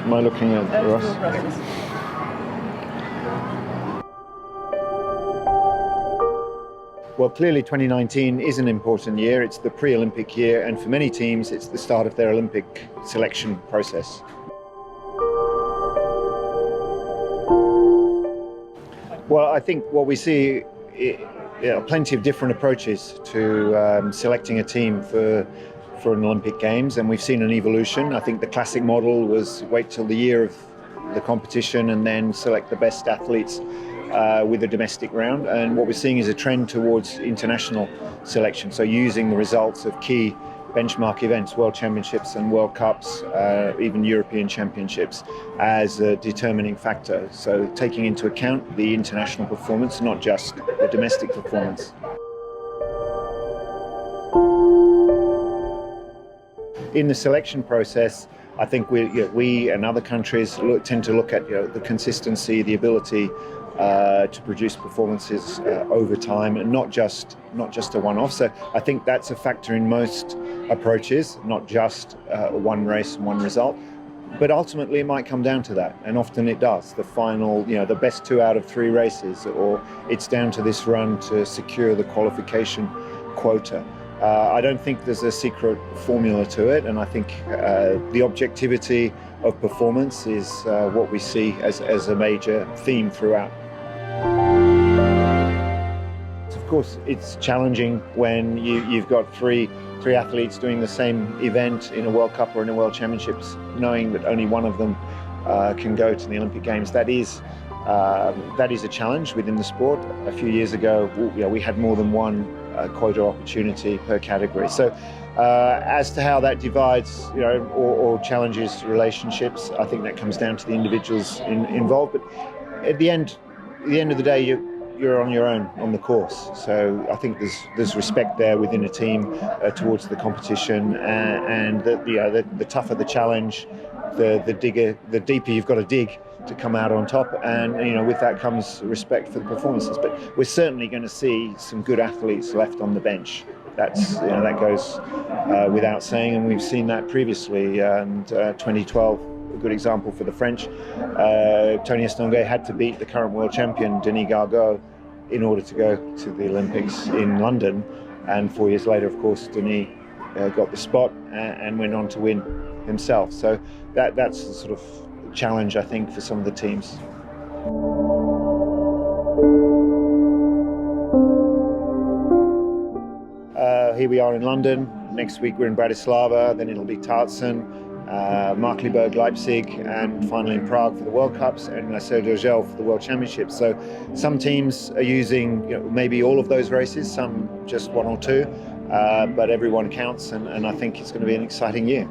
am I looking at, Ross? Well, clearly 2019 is an important year. It's the pre-Olympic year, and for many teams, it's the start of their Olympic selection process. Well, I think what we see plenty of different approaches to selecting a team for an Olympic Games, and we've seen an evolution. I think the classic model was wait till the year of the competition and then select the best athletes with a domestic round. And what we're seeing is a trend towards international selection, so using the results of key benchmark events, World Championships and World Cups, even European Championships, as a determining factor. So taking into account the international performance, not just the domestic performance. In the selection process, I think we and other countries tend to look at the consistency, the ability to produce performances over time, and not just a one-off. So I think that's a factor in most approaches, not just one race and one result. But ultimately, it might come down to that, and often it does. The final, the best 2 out of 3 races, or it's down to this run to secure the qualification quota. I don't think there's a secret formula to it, and I think the objectivity of performance is what we see as a major theme throughout. Of course, it's challenging when you've got three athletes doing the same event in a World Cup or in a World Championships, knowing that only one of them can go to the Olympic Games. That is a challenge within the sport. A few years ago, we had more than one quota opportunity per category. So as to how that divides, or challenges relationships, I think that comes down to the individuals involved. But at the end of the day, you're on your own on the course. So I think there's respect there within a team towards the competition, and the tougher the challenge, the deeper you've got to dig to come out on top, and with that comes respect for the performances. But we're certainly going to see some good athletes left on the bench. That goes without saying, and we've seen that previously. And 2012, a good example for the French. Tony Estanguet had to beat the current world champion Denis Gargaud in order to go to the Olympics in London. And 4 years later, of course, Denis got the spot and went on to win himself. So that's the sort of challenge, I think, for some of the teams. Here we are in London. Next week we're in Bratislava, then it'll be Tarzen, Markkleeberg, Leipzig, and finally in Prague for the World Cups, and Sergel for the World Championships. So some teams are using maybe all of those races, some just 1 or 2, but everyone counts, and I think it's going to be an exciting year.